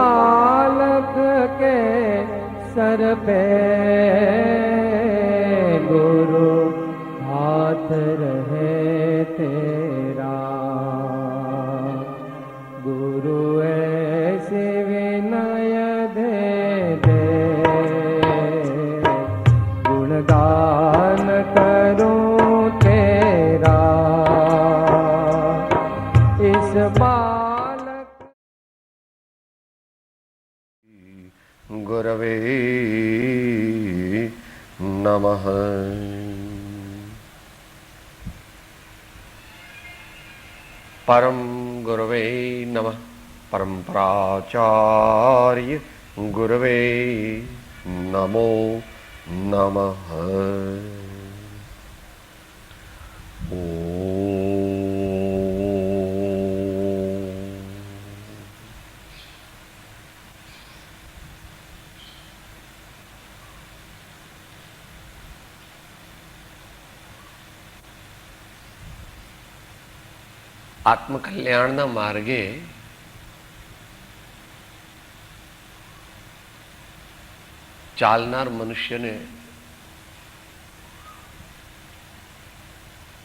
बालक के सर पे गुरु हाथ रहे तेरा, गुरु ऐसे विनय दे दे, गुणगान करूं तेरा इस बालक। गुरवे नमः। परम गुरवे नमः। परम प्राचार्य गुरवे नमो नमः। આત્મકલ્યાણના માર્ગે ચાલનાર મનુષ્યને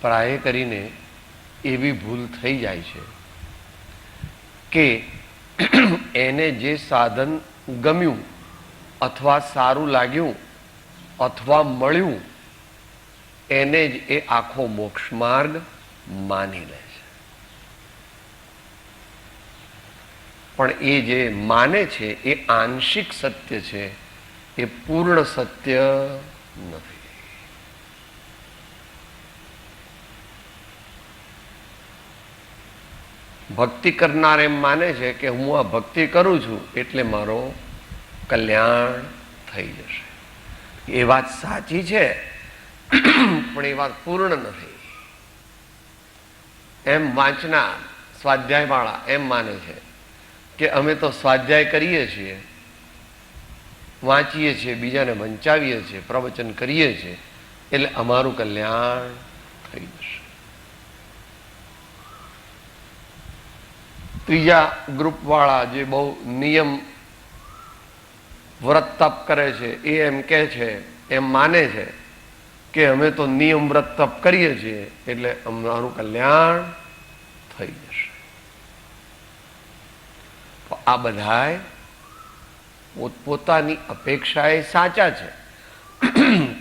પ્રાય કરીને એવી ભૂલ થઈ જાય છે કે એને જે સાધન ગમ્યું અથવા સારું લાગ્યું અથવા મળ્યું એને જ એ આખો મોક્ષ માર્ગ માની લે છે. પણ એ જે માને છે એ આંશિક સત્ય છે, એ પૂર્ણ સત્ય નથી. ભક્તિ કરનાર એમ માને છે કે હું આ ભક્તિ કરું છું એટલે મારો કલ્યાણ થઈ જશે. એ વાત સાચી છે પણ એ વાત પૂર્ણ નથી. એમ વાંચનાર સ્વાધ્યાયવાળા એમ માને છે કે અમે તો સ્વાધ્યાય કરીએ છીએ, વાંચીએ છીએ, બીજાને વંચાવીએ છીએ, પ્રવચન કરીએ છીએ એટલે અમારું કલ્યાણ થઈ જશે. ત્રીજા ગ્રુપવાળા જે બહુ નિયમ વ્રત તપ કરે છે એ એમ કહે છે, એમ માને છે કે અમે તો નિયમ વ્રત તપ કરીએ છીએ એટલે અમારું કલ્યાણ થઈ જશે. આ બધાય પોતપોતાની અપેક્ષા એ સાચા છે,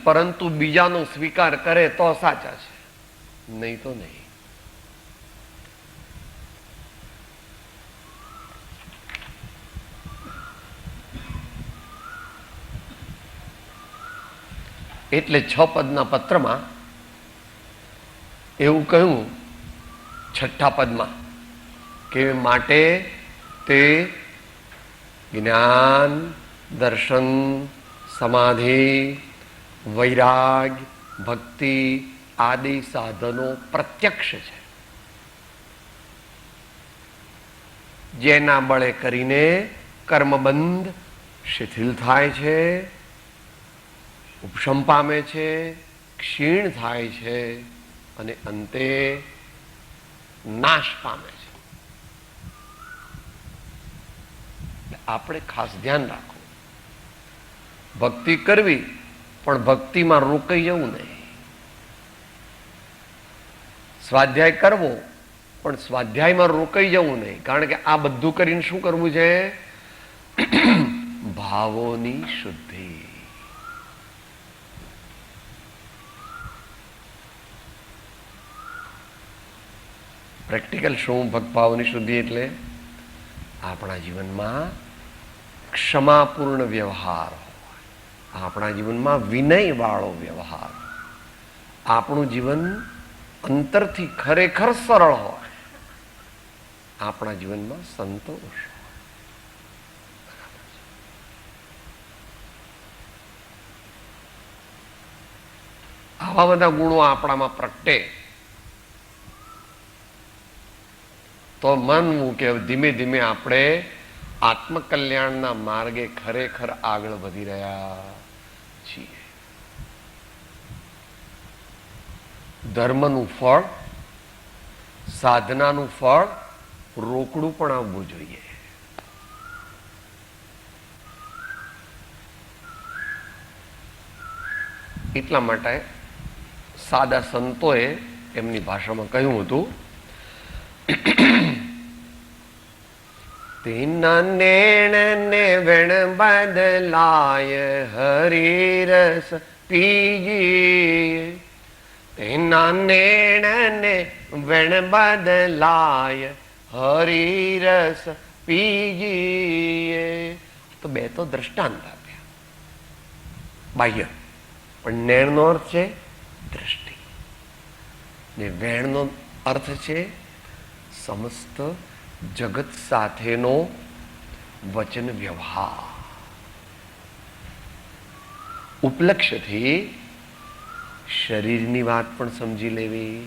પરંતુ બીજાનો સ્વીકાર કરે તો સાચા છે, નહીં તો નહીં. એટલે 6 પદના પત્રમાં એવું કહ્યું, 6ઠ્ઠા પદમાં કે માટે તે જ્ઞાન, દર્શન, સમાધિ, વૈરાગ, ભક્તિ આદિ સાધનો પ્રત્યક્ષ છે, જેના બળે કરીને કર્મબંધ શિથિલ થાય છે, ઉપશમ પામે છે, ક્ષીણ થાય છે અને અંતે નાશ પામે છે. આપણે ખાસ ધ્યાન રાખવું, ભક્તિ કરવી પણ ભક્તિમાં રોકાઈ જવું નહીં. સ્વાધ્યાય કરવો પણ સ્વાધ્યાયમાં રોકાઈ જવું નહીં. કારણ કે આ બધું કરીને શું કરવું છે? ભાવોની શુદ્ધિ. પ્રેક્ટિકલ શું ભક્તિભાવની શુદ્ધિ? એટલે આપણા જીવનમાં ક્ષમાપૂર્ણ વ્યવહાર હોય, આપણા જીવનમાં વિનયવાળો વ્યવહાર, આપણું જીવન અંતરથી ખરેખર સરળ હોય, આપણા જીવનમાં સંતોષ. આવા બધા ગુણો આપણામાં પ્રગટે તો માનવું કે ધીમે ધીમે આપણે આત્મકલ્યાણના માર્ગે ખરેખર આગળ વધી રહ્યા છીએ. ધર્મનું ફળ, સાધનાનું ફળ રોકડું પણ આવવું જોઈએ. એટલા માટે સાદા સંતોએ એમની ભાષામાં કહ્યું હતું, તેના નેણ ને વેણ બદલાય હરિરસ પીજીએ, તેના નેણ ને વેણ બદલાય હરિરસ પીજીએ. તો બે તો દ્રષ્ટાંત આપ્યા બાહ્ય, પણ નેણનો અર્થ છે દ્રષ્ટિ ને વેણનો અર્થ છે સમસ્ત જગત સાથેનો વચન વ્યવહાર. ઉપલક્ષ્યથી શરીરની વાત પણ સમજી લેવી,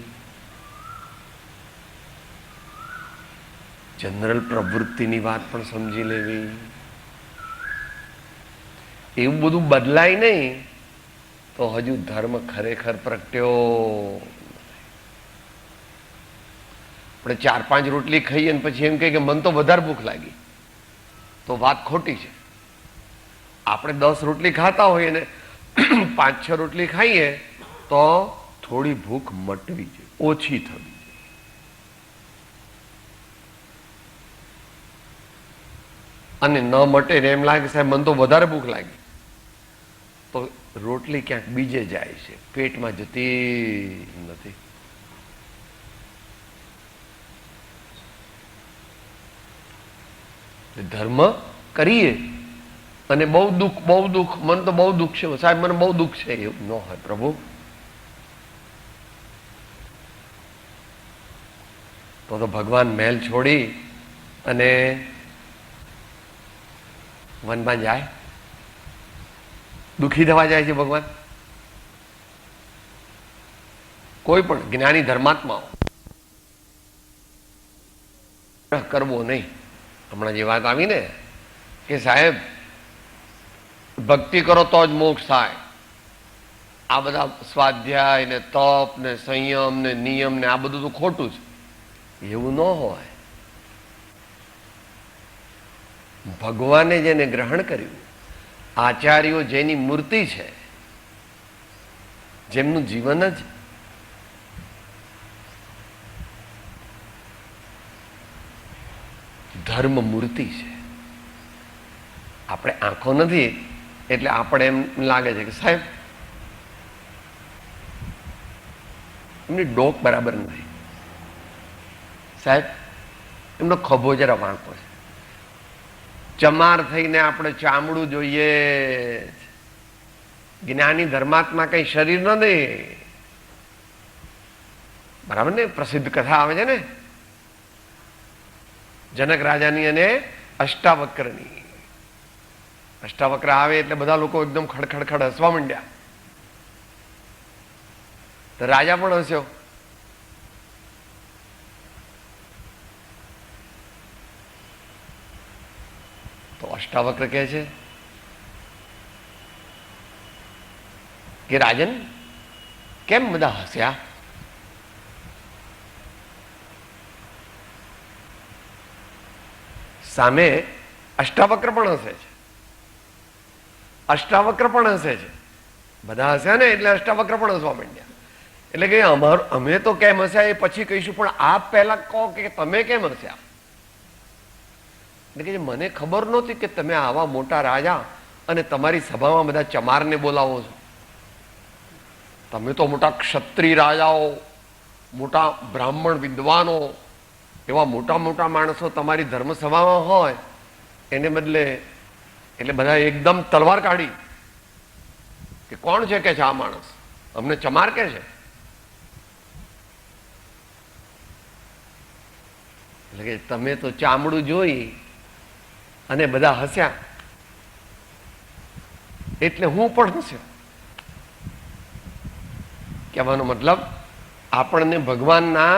જનરલ પ્રવૃત્તિની વાત પણ સમજી લેવી. એવું બધું બદલાય નહીં તો હજુ ધર્મ ખરેખર પ્રગટ્યો. આપણે 4-5 રોટલી ખાઈએ અને પછી એમ કહે કે મને તો વધારે ભૂખ લાગી, તો વાત ખોટી છે. આપણે 10 રોટલી ખાતા હોઈએ ને 5-6 રોટલી ખાઈએ તો થોડી ભૂખ મટવી જોઈએ, ઓછી થવી. અને ન મટે ને એમ લાગે સાહેબ મને તો વધારે ભૂખ લાગી, તો રોટલી ક્યાંક બીજે જાય છે, પેટમાં જતી નથી. ધર્મ કરીએ અને બહુ દુઃખ, મને તો બહુ દુઃખ છે સાહેબ, મને બહુ દુઃખ છે, એવું ન હોય પ્રભુ. તો ભગવાન મહેલ છોડી અને વનમાં જાય, દુઃખી થવા જાય છે ભગવાન? કોઈ પણ જ્ઞાની ધર્માત્માઓ કરવો નહીં. હમણાં જે વાત આવી ને કે સાહેબ ભક્તિ કરો તો જ મોક્ષ થાય, આ બધા સ્વાધ્યાય ને તપ ને સંયમ ને નિયમ ને આ બધું તો ખોટું છે, એવું ન હોય. ભગવાને જેને ગ્રહણ કર્યું, આચાર્યો જેની મૂર્તિ છે, જેમનું જીવન જ ધર્મ મૂર્તિ છે. આપણે આંખો નથી એટલે આપણે એમ લાગે છે કે સાહેબ એમની ડોક બરાબર નથી, સાહેબ એમનો ખભો જરા વાંકો છે, ચમાર થઈને આપણે ચામડું જોઈએ. જ્ઞાની ધર્માત્મા કઈ શરીર નથી, બરાબર ને? પ્રસિદ્ધ કથા આવે છે ને જનક રાજાની અને અષ્ટાવક્રની. અષ્ટાવક્ર આવે એટલે બધા લોકો એકદમ ખડખડ હસવા માંડ્યા, તો રાજા પણ હસ્યો. તો અષ્ટાવક્ર કહે છે કે રાજન કેમ બધા હસ્યા? સામે અષ્ટાવક્ર પણ હસે છે, અષ્ટાવક્ર પણ હસે છે. બધા હસ્યા ને એટલે અષ્ટાવક્ર પણ હસવા માંડ્યા. એટલે કે અમે તો કેમ હસ્યા એ પછી કહીશું, પણ આપ પહેલા કહો કે તમે કેમ હસ્યા. એટલે કે મને ખબર નહોતી કે તમે આવા મોટા રાજા અને તમારી સભામાં બધા ચમારને બોલાવો છો. તમે તો મોટા ક્ષત્રિય રાજાઓ, મોટા બ્રાહ્મણ વિદ્વાનો, એવા મોટા મોટા માણસો તમારી ધર્મસભામાં હોય, એને બદલે એટલે બધા એકદમ તલવાર કાઢી કે કોણ છે કે છે આ માણસ, અમને ચમાર કે છે. એટલે કે તમે તો ચામડું જોઈ અને બધા હસ્યા એટલે હું પણ હસ્યો. કહેવાનો મતલબ આપણને ભગવાનના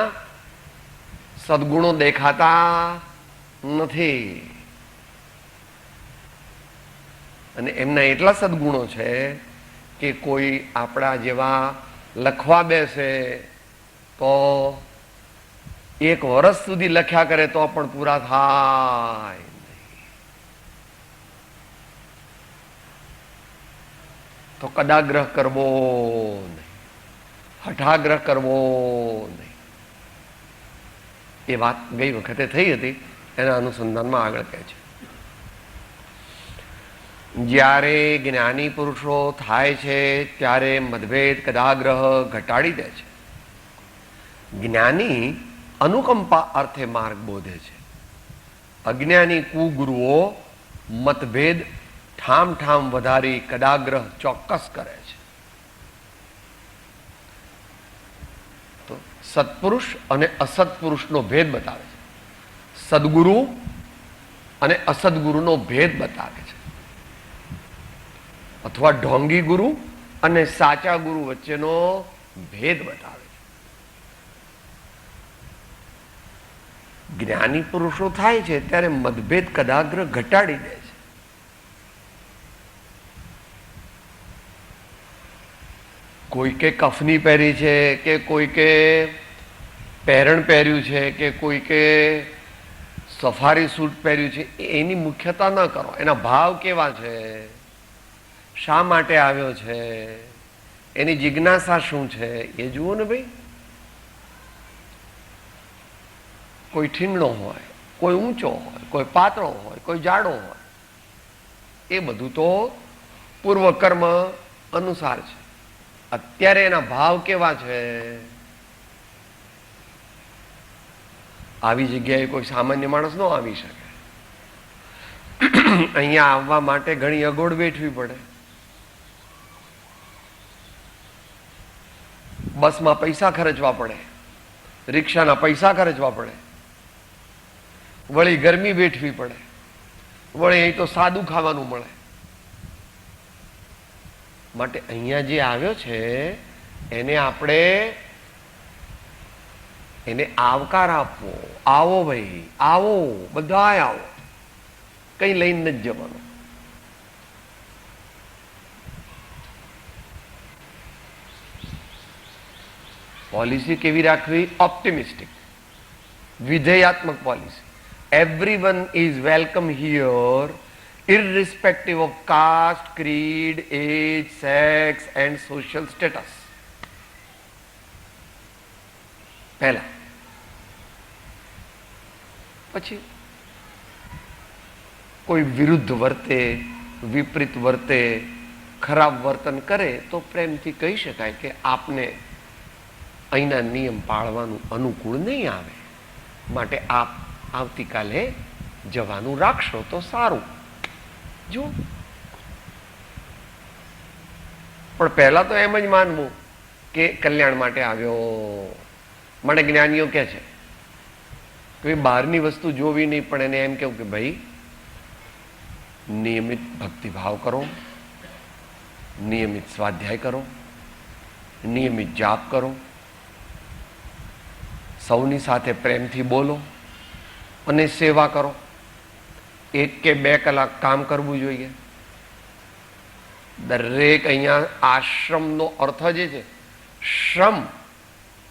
સદગુણો દેખાતા નથી, અને એમના એટલા સદગુણો છે કે કોઈ આપણા જેવા લખવા બેસે તો 1 વર્ષ સુધી લખ્યા કરે તો પણ પૂરા થાય. તો તો કદાગ્રહ કરવો નહીં, હઠાગ્રહ કરવો નહીં. એ વાત ગઈ વખતે થઈ હતી, એના અનુસંધાનમાં આગળ કહે છે, જ્યારે જ્ઞાની પુરુષો થાય છે ત્યારે મતભેદ કદાગ્રહ ઘટાડી દે છે. જ્ઞાની અનુકંપા અર્થે માર્ગ બોધે છે. અજ્ઞાની કુગુરુઓ મતભેદ ઠામ ઠામ વધારી કદાગ્રહ ચોક્કસ કરે છે. તો સત્પુરુષ અને અસત્પુરુષનો ભેદ બતાવે છે, સદગુરુ અને અસદગુરુનો ભેદ બતાવે છે, અથવા ઢોંગી ગુરુ અને સાચા ગુરુ વચ્ચેનો ભેદ બતાવે છે. જ્ઞાની પુરુષો થાય છે ત્યારે મતભેદ કદાગ્રહ ઘટાડી દે છે. કોઈકે કફની પહેરી છે કે કોઈકે પહેરણ પહેર્યું છે કે કોઈકે સફારી સૂટ પહેર્યું છે, એની મુખ્યતા ન કરો. એના ભાવ કેવા છે, શા માટે આવ્યો છે, એની જિજ્ઞાસા શું છે, એ જુઓ ને ભાઈ. કોઈ ઠીંગણો હોય, કોઈ ઊંચો હોય, કોઈ પાતળો હોય, કોઈ જાડો હોય, એ બધું તો પૂર્વકર્મ અનુસાર છે. અત્યારે એના ભાવ કેવા છે, આવી જગ્યાએ કોઈ સામાન્ય માણસ ન આવી શકે. અહીંયા આવવા માટે ઘણી અગવડ વેઠવી પડે. બસમાં પૈસા ખર્ચવા પડે, રિક્ષાના પૈસા ખર્ચવા પડે, વળી ગરમી વેઠવી પડે, વળી અહીં તો સાદું ખાવાનું મળે. માટે અહીંયા જે આવ્યો છે એને આપણે એને આવકાર આપવો. આવો ભાઈ, આવો, બધાય આવો, કઈ લઈને નથી જવાનું. પોલિસી કેવી રાખવી? ઓપ્ટિમિસ્ટિક, વિધેયાત્મક policy. Everyone is welcome here, irrespective of caste, creed, age, sex and social status. પહેલા. પછી કોઈ વિરુદ્ધ વર્તે, વિપરીત વર્તે, ખરાબ વર્તન કરે તો પ્રેમથી કહી શકાય કે આપને અહીંના નિયમ પાળવાનું અનુકૂળ નહીં આવે, માટે આપ આવતીકાલે જવાનું રાખશો તો સારું. જો પણ પહેલા તો એમ જ માનવું કે કલ્યાણ માટે આવ્યો. માટે જ્ઞાનીઓ કહે છે કે બહારની વસ્તુ જોવી નહીં, પણ એને એમ કેવું કે ભાઈ નિયમિત ભક્તિભાવ કરો, નિયમિત સ્વાધ્યાય કરો, નિયમિત જાપ કરો, સૌની સાથે પ્રેમથી બોલો અને સેવા કરો. 1 કે 2 કલાક કામ કરવું જોઈએ. દરેક અહીંયા આશ્રમનો અર્થ જે છે, શ્રમ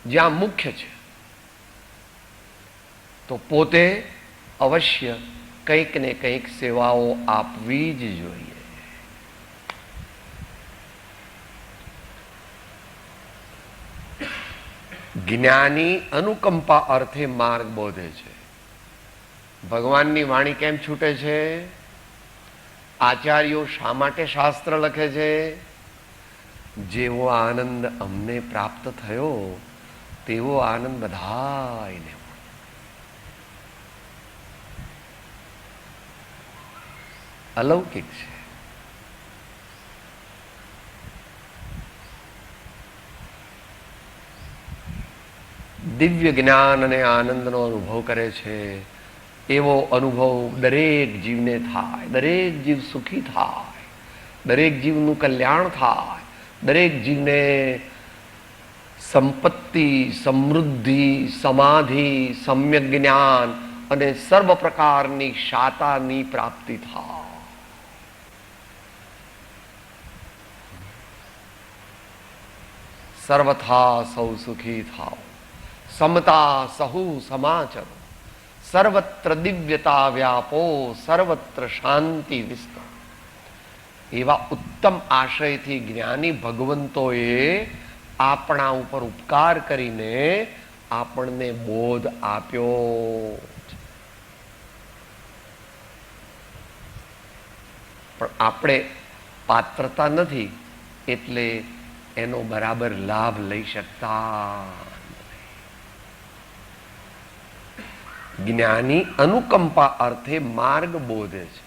જ્યાં મુખ્ય છે, તો પોતે અવશ્ય કંઈક ને કંઈક સેવાઓ આપવી જ જોઈએ. જ્ઞાની અનુકંપા અર્થે માર્ગ બોધે છે. ભગવાનની વાણી કેમ છૂટે છે? આચાર્યો શા માટે શાસ્ત્ર લખે છે? જેવો આનંદ અમને પ્રાપ્ત થયો તેવો આનંદ બધાયને. અલૌકિક છે. દિવ્ય જ્ઞાન અને આનંદનો અનુભવ કરે છે. એવો અનુભવ દરેક જીવને થાય, દરેક જીવ સુખી થાય, દરેક જીવનું કલ્યાણ થાય, દરેક જીવને સંપત્તિ, સમૃદ્ધિ, સમાધિ, સમ્યક જ્ઞાન અને સર્વ પ્રકારની શાતાની પ્રાપ્તિ થાય. સર્વથા સૌ સુખી થાઓ, સમતા સહુ સમાચરો, સર્વત્ર દિવ્યતા વ્યાપો, સર્વત્ર શાંતિ વિસ્તર. એવા ઉત્તમ આશયથી જ્ઞાની ભગવંતોએ આપણા ઉપર ઉપકાર કરીને આપણને બોધ આપ્યો. પણ આપણે પાત્રતા નથી એટલે એનો બરાબર લાભ લઈ શકતા. જ્ઞાની અનુકંપા અર્થે માર્ગ બોધે છે.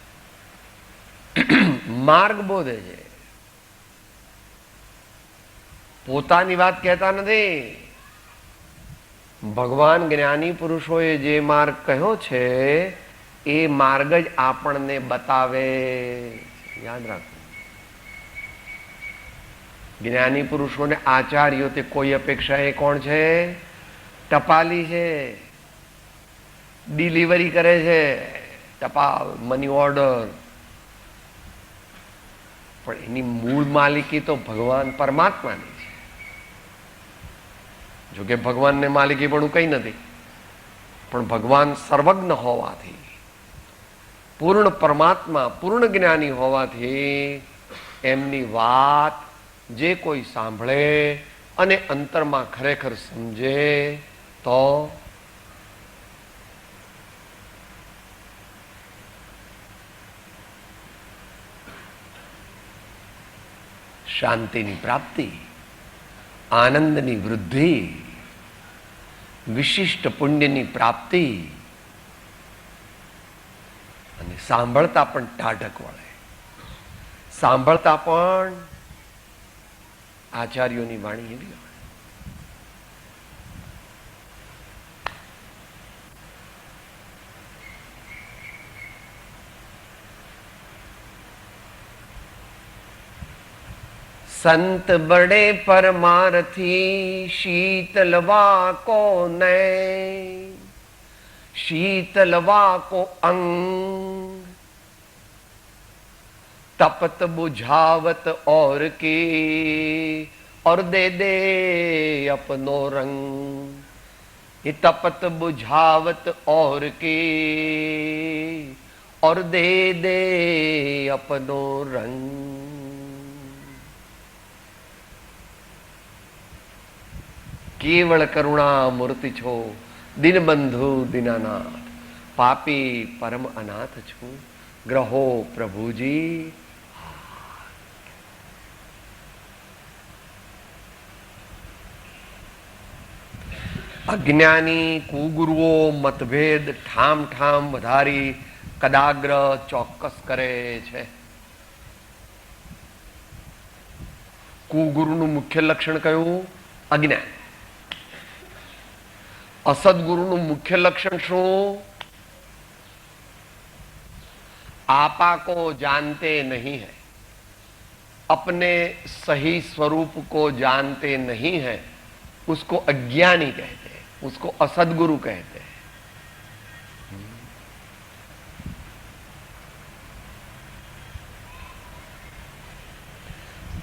માર્ગ બોધે છે, પોતાની વાત કહેતા નથી. ભગવાન જ્ઞાની પુરુષોએ જે માર્ગ કહ્યો છે એ માર્ગ જ આપણને બતાવે. યાદ રાખો, જ્ઞાની પુરુષોને આચાર્યો તે કોઈ અપેક્ષા એ કોણ છે? ટપાલી છે, ડિલિવરી કરે છે, ટપાલ, મની ઓર્ડર. પણ એની મૂળ માલિકી તો ભગવાન પરમાત્માની છે. જોકે ભગવાનને માલિકી પણ કઈ નથી, પણ ભગવાન સર્વજ્ઞ હોવાથી, પૂર્ણ પરમાત્મા, પૂર્ણ જ્ઞાની હોવાથી એમની વાત જે કોઈ સાંભળે અને અંતરમાં ખરેખર સમજે તો શાંતિની પ્રાપ્તિ, આનંદની વૃદ્ધિ, વિશિષ્ટ પુણ્યની પ્રાપ્તિ અને સાંભળતા પણ ટાઢક વળે, સાંભળતા પણ આચાર્યોની વાણી એવી હોય. संत बड़े परमार्थी शीतलवा को नय, शीतलवा को अंग, तपत बुझावत और के और दे अपनो रंग. ये तपत बुझावत और के और दे अपनो रंग. केवल करुणा मूर्ति छो, दीनबंधु दीनानाथ, पापी परम अनाथ छू, ग्रहो प्रभुजी. અજ્ઞાની કુગુરુઓ મતભેદ ઠામ ઠામ વધારી કદાગ્ર ચોક્કસ કરે છે. કુગુરુનું મુખ્ય લક્ષણ કયું? અજ્ઞાન. असदगुरु मुख्य लक्षण शू? आपा को जानते नहीं है, अपने सही स्वरूप को जानते नहीं है, उसको अज्ञानी कहते हैं, उसको असदगुरु कहते हैं.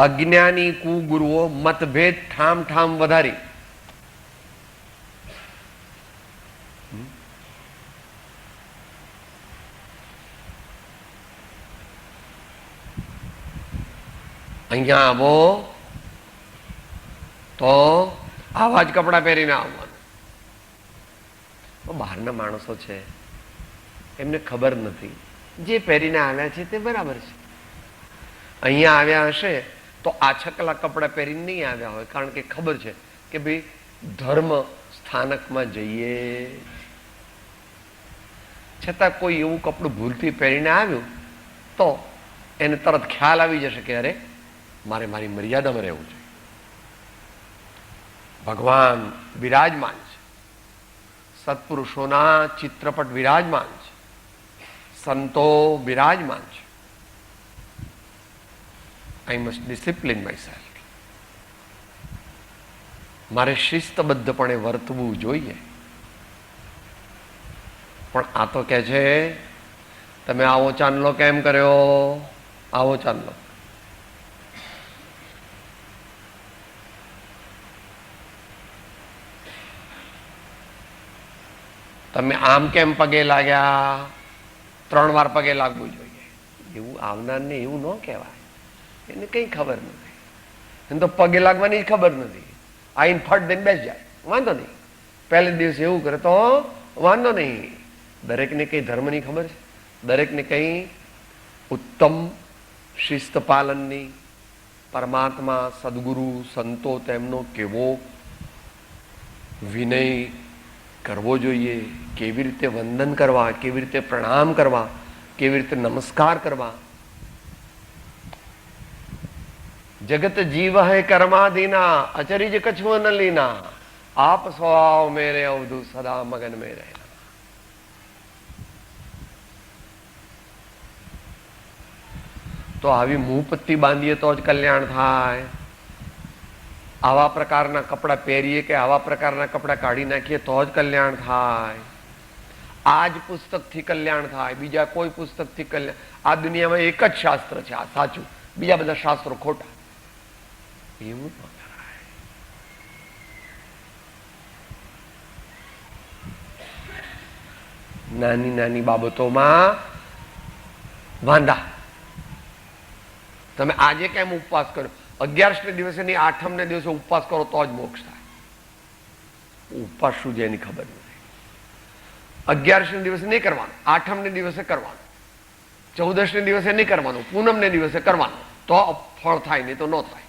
अज्ञानी कुगुरुओ मतभेद ठाम ठाम वधारी અહીંયા આવો તો આવા જ કપડા પહેરીને આવવાનું. બહારના માણસો છે એમને ખબર નથી, જે પહેરીને આવ્યા છે તે બરાબર છે. અહીંયા આવ્યા હશે તો આછકલા કપડા પહેરીને નહીં આવ્યા હોય, કારણ કે ખબર છે કે ભાઈ ધર્મ સ્થાનકમાં જઈએ. છતાં કોઈ એવું કપડું ભૂલથી પહેરીને આવ્યું તો એને તરત ખ્યાલ આવી જશે કે અરે મારે મારી મર્યાદામાં રહેવું છે. ભગવાન વિરાજમાન છે, સત્પુરુષોના ચિત્રપટ વિરાજમાન છે, સંતો વિરાજમાન છે. I must discipline my self. મારે શિસ્તબદ્ધપણે વર્તવું જોઈએ. પણ આ તો કહે છે તમે આવો ચાંદલો કેમ કર્યો? આવો ચાંદલો. તમે આમ કેમ પગે લાગ્યા? 3 વાર પગે લાગવું જોઈએ. એવું આવનારને એવું ન કહેવાય. એને કઈ ખબર નથી. એને તો પગે લાગવાની જ ખબર નથી. આઈને ફટ દઈને બેસી જાય, વાંધો નહીં. પહેલે દિવસે એવું કરે તો વાંધો નહીં. દરેકને કઈ ધર્મની ખબર છે, દરેકને કઈ ઉત્તમ શિસ્ત પાલનની, પરમાત્મા સદગુરુ સંતો તેમનો કેવો વિનય કરવો જોઈએ, કેવી રીતે વંદન કરવા, કેવી રીતે પ્રણામ કરવા, કેવી રીતે નમસ્કાર કરવા. જગત જીવ હૈ કર્માદીના અચરિજ કછું ન લીના આપ સ્વભાવ મેરે અવધુ સદા મગન મેં રહેના. તો આવી મુંહપત્તી બાંધીએ તો જ કલ્યાણ થાય. આવા પ્રકારના કપડા પહેરીએ કે આવા પ્રકારના કપડા કાઢી નાખીએ તો જ કલ્યાણ થાય. આ જ પુસ્તકથી કલ્યાણ થાય, બીજા કોઈ પુસ્તકથી કલ્યાણ. આ દુનિયામાં એક જ શાસ્ત્ર છે આ સાચું, બીજા બધા શાસ્ત્રો ખોટા. એવું ન કરાય. નાની નાની બાબતોમાં વાંધા. તમે આજે કેમ ઉપવાસ કર્યો? 11 દિવસે નહીં, 8 દિવસે ઉપવાસ કરો તો જ મોક્ષ થાય. ઉપવાસ શું છે એની ખબર નથી. 11 દિવસે નહીં કરવાનું, 8 દિવસે કરવાનું, 14 દિવસે નહીં કરવાનું, પૂનમ ને દિવસે કરવાનું, તો ફળ થાય, નહીં તો ન થાય.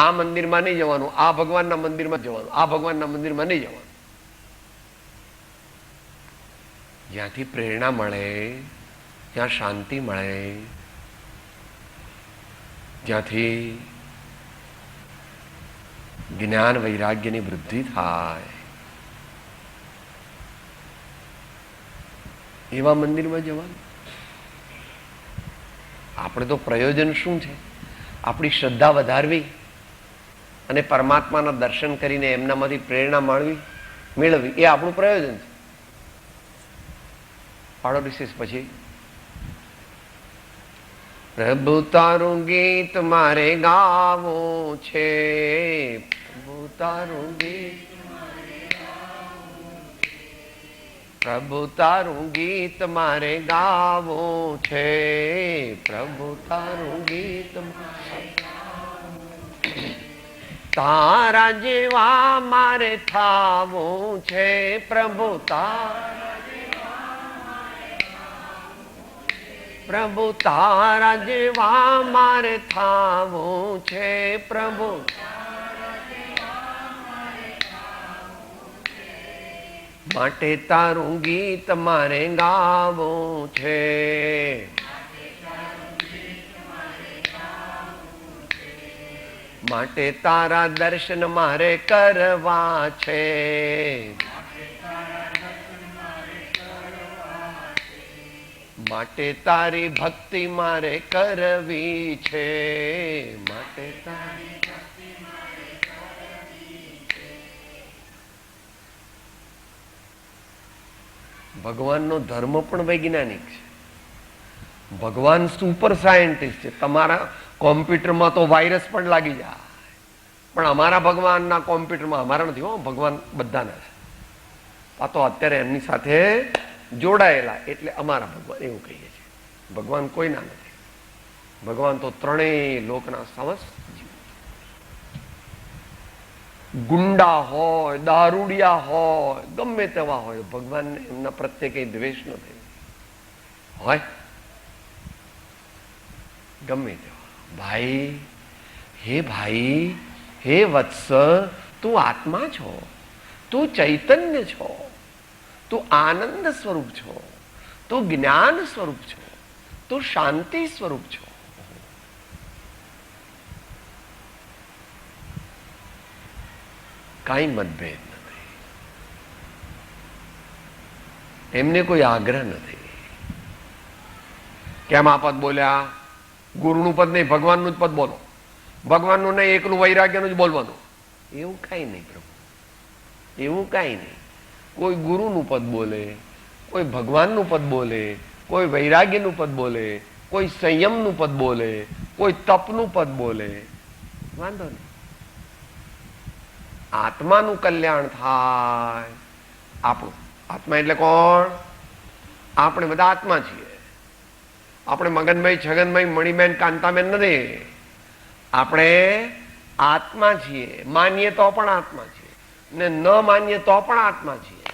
આ મંદિરમાં નહીં જવાનું, આ ભગવાનના મંદિરમાં જવાનું, આ ભગવાનના મંદિરમાં નહીં જવાનું. જ્યાંથી પ્રેરણા મળે, જ્યાં શાંતિ મળે, જ્યાંથી જ્ઞાન વૈરાગ્યની વૃદ્ધિ થાય, એવા મંદિરમાં જવાનું. આપણે તો પ્રયોજન શું છે? આપણી શ્રદ્ધા વધારવી અને પરમાત્માના દર્શન કરીને એમનામાંથી પ્રેરણા મેળવી, એ આપણું પ્રયોજન છે. પાડો રિસીસ પછી પ્રભુ તારું ગીત મારે ગાવું છે, પ્રભુ તારું ગીત, પ્રભુ તારું ગીત મારે ગાવું છે, પ્રભુ તારું ગીત તારા જેવા મારે થાવું છે, પ્રભુ પ્રભુ તારા જેવા મારે થાવું છે, પ્રભુ માટે તારું ગીત મારે ગાવું છે, માટે તારા દર્શન મારે કરવા છે, માટે તારી ભક્તિ મારે કરવી છે, માટે તારી ભગવાનનો ધર્મ પણ વૈજ્ઞાનિક છે. ભગવાન સુપર સાયન્ટિસ્ટ છે. તમારા કોમ્પ્યુટરમાં તો વાયરસ પણ લાગી જાય, પણ અમારા ભગવાનના કોમ્પ્યુટરમાં અમારા નથી. હો, ભગવાન બધાના છે. આ તો અત્યારે એમની સાથે જોડાયેલા એટલે અમારા ભગવાન એવું કહીએ છીએ. ભગવાન કોઈના નથી. ભગવાન તો ત્રણેય લોકના સમસ્ત જીવ. ગુંડા હોય, દારૂડિયા હોય, ગમે તેવા હોય, ભગવાનને એમના પ્રત્યે કઈ દ્વેષ નથી હોય. ગમે તેવા ભાઈ, હે વત્સ, તું આત્મા છો, તું ચૈતન્ય છો, તું આનંદ સ્વરૂપ છો, તું જ્ઞાન સ્વરૂપ છો, તું શાંતિ સ્વરૂપ છો. કાંઈ મતભેદ નથી. એમને કોઈ આગ્રહ નથી. કેમ આ પદ બોલ્યા? ગુરુનું પદ નહીં, ભગવાનનું જ પદ બોલો. ભગવાનનું નહીં, એકલું વૈરાગ્યનું જ બોલવાનું. એવું કાંઈ નહીં પ્રભુ, એવું કાંઈ નહીં. કોઈ ગુરુનું પદ બોલે, કોઈ ભગવાનનું પદ બોલે, કોઈ વૈરાગ્યનું પદ બોલે, કોઈ સંયમનું પદ બોલે, કોઈ તપનું પદ બોલે, વાંધો નહીં. આત્માનું કલ્યાણ થાય. આપણું આત્મા એટલે કોણ? આપણે બધા આત્મા છીએ. આપણે મગનભાઈ, છગનભાઈ, મણિબેન, કાંતાબેન નથી. આપણે આત્મા છીએ. માનીએ તો પણ આત્મા છીએ ને ન માનીએ તો પણ આત્મા છીએ.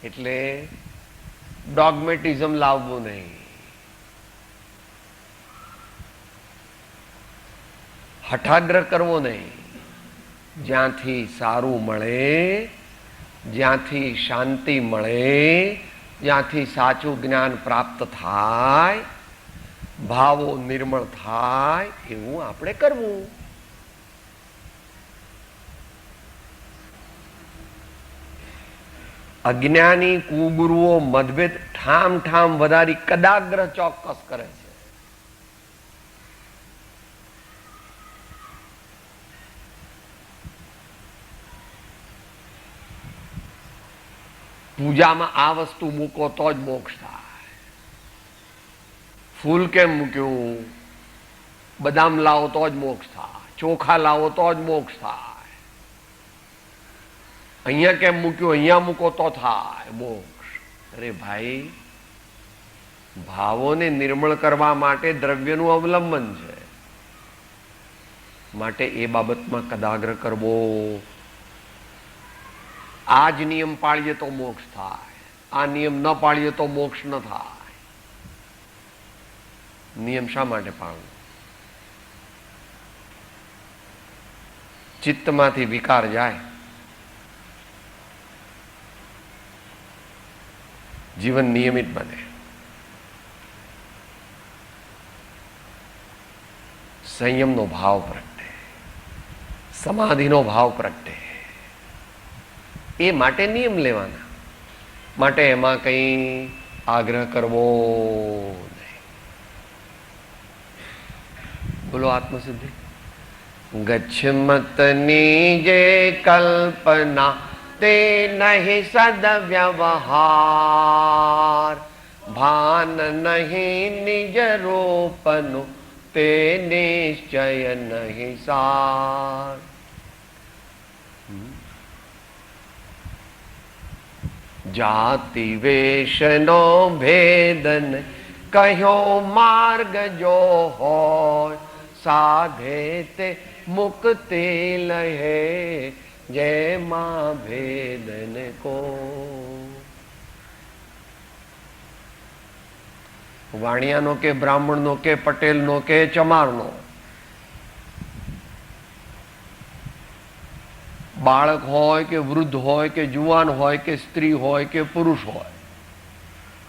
એટલે ડોગમેટિઝમ લાવવું નહીં, હઠાગ્રહ કરવો નહીં. જ્યાંથી સારું મળે, જ્યાંથી શાંતિ મળે, જ્યાંથી સાચું જ્ઞાન પ્રાપ્ત થાય, ભાવો નિર્મળ થાય એવું આપણે કરવું. અજ્ઞાની કુગુરુઓ મતભેદ ઠામ ઠામ વધારી કદાગ્રહ ચોક્કસ કરે છે. પૂજામાં આ વસ્તુ મૂકો તો જ મોક્ષ થાય. ફૂલ કેમ મૂક્યું? બદામ લાવો તો જ મોક્ષ થાય. ચોખા લાવો તો જ મોક્ષ થાય. અહીંયા કેમ મૂક્યું? અહીંયા મૂકો તો થાય મોક્ષ. અરે ભાઈ, ભાવોને નિર્મળ કરવા માટે દ્રવ્યનું અવલંબન છે. માટે એ બાબતમાં કદાગ્રહ કરવો. આ જ નિયમ પાળીએ તો મોક્ષ થાય. આ નિયમ ન પાળીએ તો મોક્ષ ન થાય. નિયમ શા માટે પાળવો? ચિત્તમાંથી વિકાર જાય, જીવન નિયમિત બને. સંયમનો ભાવ પ્રગટે, સમાધિનો ભાવ પ્રગટે. એ માટે નિયમ લેવાના. માટે એમાં કઈ આગ્રહ કરવો નહીં. બોલો આત્મસિદ્ધિ. ગચ્છમતની જે કલ્પના તે નહીં સદવ્યવહાર, ભાન નહીં નિજ રૂપનું તે નિશ્ચય નહીં સાર. જાતિ વેશનો ભેદન કહ્યો માર્ગ જો હોય, સાધે તે મુક્તિ લહે જેમાં ભેદન કો. વાણિયાનો કે બ્રાહ્મણનો કે પટેલનો કે ચમારનો, બાળક હોય કે વૃદ્ધ હોય કે જુવાન હોય કે સ્ત્રી હોય કે પુરુષ હોય,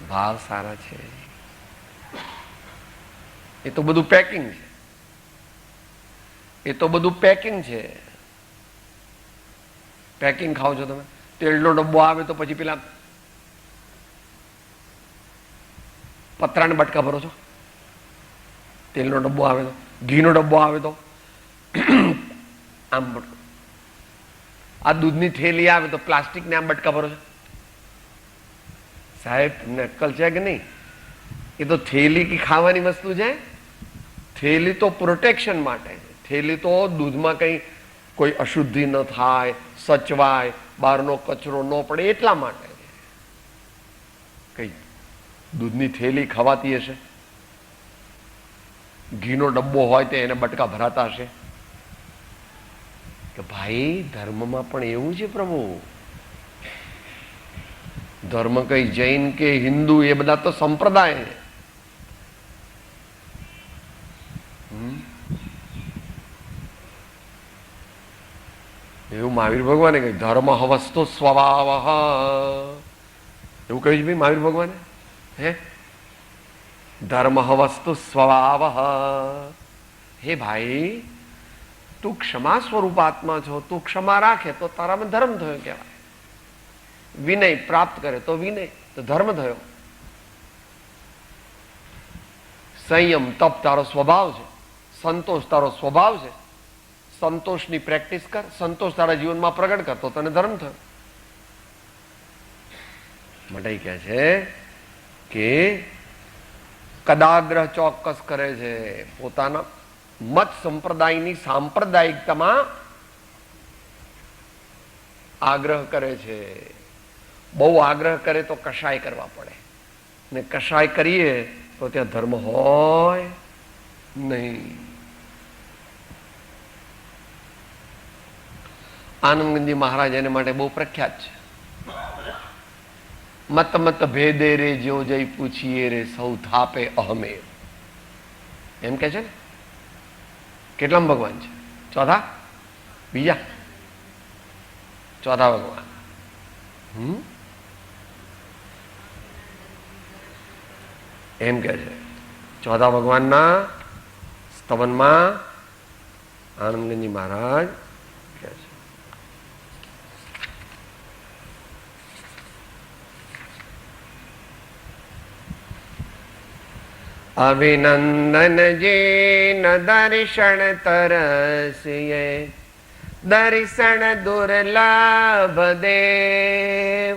ભાવ સારા છે. એ તો બધું પેકિંગ છે. એ તો બધું પેકિંગ છે. પેકિંગ ખાઓ છો તમે? તેલનો ડબ્બો આવે તો પછી પેલા પતરાને બટકા ભરો છો? તેલનો ડબ્બો આવે તો, ઘીનો ડબ્બો આવે તો આમ બટકો. આ દૂધની થેલી આવે તો પ્લાસ્ટિકને આમ બટકા ભરો છો? સાહેબ, તમને અક્કલ છે કે નહીં? એ તો થેલી કે ખાવાની વસ્તુ છે? થેલી તો પ્રોટેક્શન માટે. થેલી તો દૂધમાં કંઈ કોઈ અશુદ્ધિ ન થાય, સચવાય, બહારનો કચરો ન પડે એટલા માટે. કઈ દૂધની થેલી ખવાતી હશે? ઘીનો ડબ્બો હોય તો એને બટકા ભરાતા હશે? કે ભાઈ, ધર્મમાં પણ એવું છે પ્રભુ. ધર્મ કઈ જૈન કે હિન્દુ એ બધા તો સંપ્રદાય. એવું મહાવીર ભગવાને કહ્યું, ધર્મ વસ્તુ સ્વભાવ. એવું કહ્યું છે ભાઈ મહાવીર ભગવાને. હે, ધર્મ વસ્તુ સ્વભાવ. હે ભાઈ, તું ક્ષમા સ્વરૂપ આત્મા છો. તું ક્ષમા રાખે તો તારામાં ધર્મ થયો કહેવાય. વિનય પ્રાપ્ત કરે તો વિનય, તો ધર્મ થયો. સંયમ તપ તારો સ્વભાવ છે. સંતોષ તારો સ્વભાવ છે. સંતોષની પ્રેક્ટિસ કર, સંતોષ તારા જીવનમાં પ્રગટ કર તો તને ધર્મ થયો. માટે કહે છે કે કદાગ્રહ ચોક્કસ કરે છે. પોતાના મત સંપ્રદાયની સાંપ્રદાયિકતામાં આગ્રહ કરે છે. બહુ આગ્રહ કરે તો કશાય કરવા પડે, ને કશાય કરીએ તો ત્યાં ધર્મ હોય નહીં. આનંદગંજી મહારાજ એને માટે બહુ પ્રખ્યાત છે. મત મત ભેદે રે જો જઈ પૂછીએ રે સૌ થાપે અહમે, એમ કે છે ને. કેટલામ ભગવાન છે? ચોથા? બીજા? ચોથા ભગવાન. એમ કે છે. ચોથા ભગવાનના સ્તવનમાં આનંદગંજી મહારાજ કે છે, અભિનંદન જીન દર્શન તરસિયે દર્શન દુર્લભ દેવ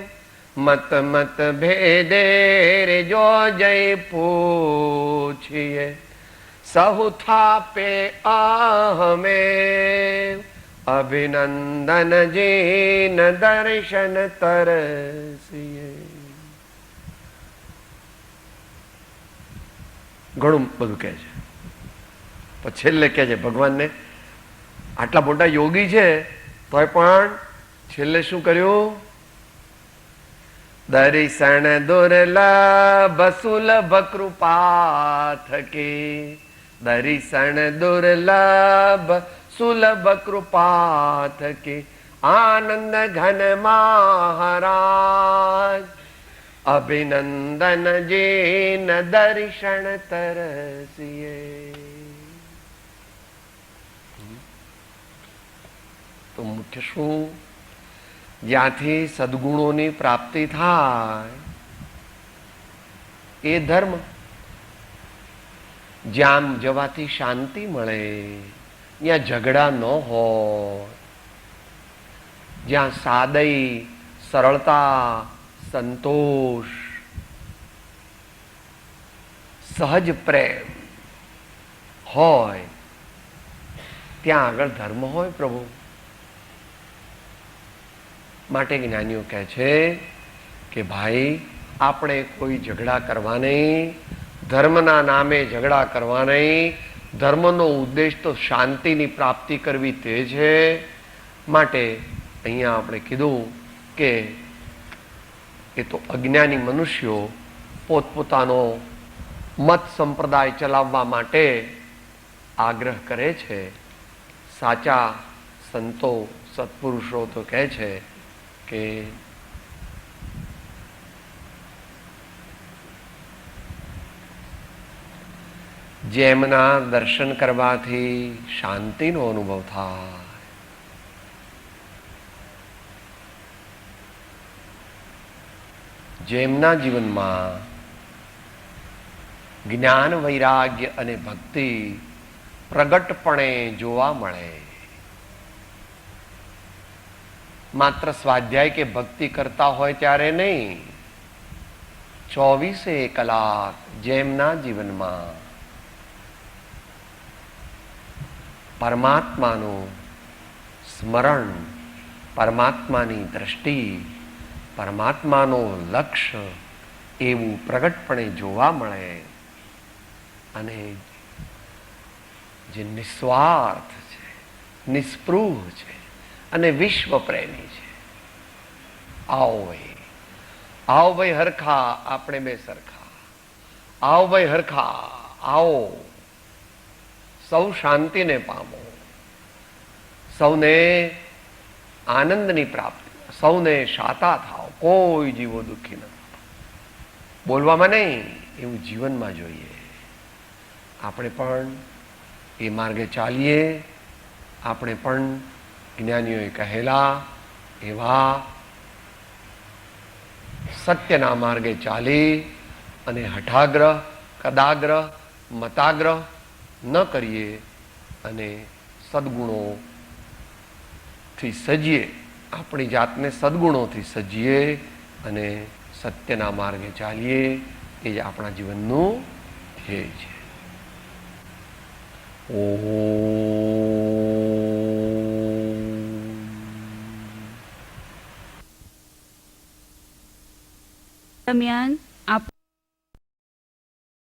મત મત ભેદે રે જો જય પૂછીએ સહુ થાપે અહમે અભિનંદન જીન દર્શન તરસિયે. ઘણું બધું કહે છે. પછી છેલ્લે કહે છે ભગવાનને આટલા મોટા યોગી છે તોય પણ છેલ્લે શું કર્યું? દર્શન દુર્લભ સુલભ કૃપા થકી, દર્શન દુર્લભ સુલભ કૃપા થકી આનંદ ઘન મહારાજ અભિનંદન જીન દર્શન તરસિયે. તો મુખ્ય શું? જ્યાંથી સદગુણોની પ્રાપ્તિ થાય એ ધર્મ. જ્યાં જવાથી શાંતિ મળે, ત્યાં ઝઘડા ન હોય, જ્યાં સાદઈ, સરળતા, સંતોષ, સહજ પ્રેમ હોય, ત્યાં આગળ ધર્મ હોય પ્રભુ. માટે જ્ઞાનીઓ કહે છે કે ભાઈ આપણે કોઈ ઝઘડા કરવા નહીં, ધર્મના નામે ઝઘડા કરવા નહીં. ધર્મનો ઉદ્દેશ તો શાંતિની પ્રાપ્તિ કરવી તે છે. માટે અહીંયા આપણે કીધું કે એ તો અજ્ઞાની મનુષ્યો પોતપોતાનો મત સંપ્રદાય ચલાવવા માટે આગ્રહ કરે છે. સાચા સંતો સત્પુરુષો તો કહે છે કે જેમના દર્શન કરવાથી શાંતિનો અનુભવ થાય, જેમના જીવનમાં જ્ઞાન, વૈરાગ્ય અને ભક્તિ પ્રગટપણે જોવા મળે, માત્ર સ્વાધ્યાય કે ભક્તિ કરતા હોય ત્યારે નહીં, 24 કલાક જેમના જીવનમાં પરમાત્માનું સ્મરણ, પરમાત્માની દ્રષ્ટિ, પરમાત્માનો લક્ષ્ય એવું પ્રગટપણે જોવા મળે અને જે નિસ્વાર્થ છે, નિસ્પૃહ છે અને વિશ્વ પ્રેમી છે. આવો ભાઈ હરખા, આપણે બે સરખા. આવો ભાઈ હરખા, આવો સૌ શાંતિને પામો, સૌને આનંદની પ્રાપ્તિ, સૌને શાતા થાવ, કોઈ જીવો દુઃખી ન થાવ. બોલવામાં નહીં, એવું જીવનમાં જોઈએ. આપણે પણ એ માર્ગે ચાલીએ. આપણે પણ જ્ઞાનીઓએ કહેલા એવા સત્યના માર્ગે ચાલી અને હઠાગ્રહ, કદાગ્રહ, મતાગ્રહ ન કરીએ અને સદગુણોથી સજીએ, આપણી જાતને સદગુણોથી સજીએ અને સત્યના માર્ગે ચાલીએ. એ જ આપણા જીવનનું ધ્યેય છે. દરમિયાન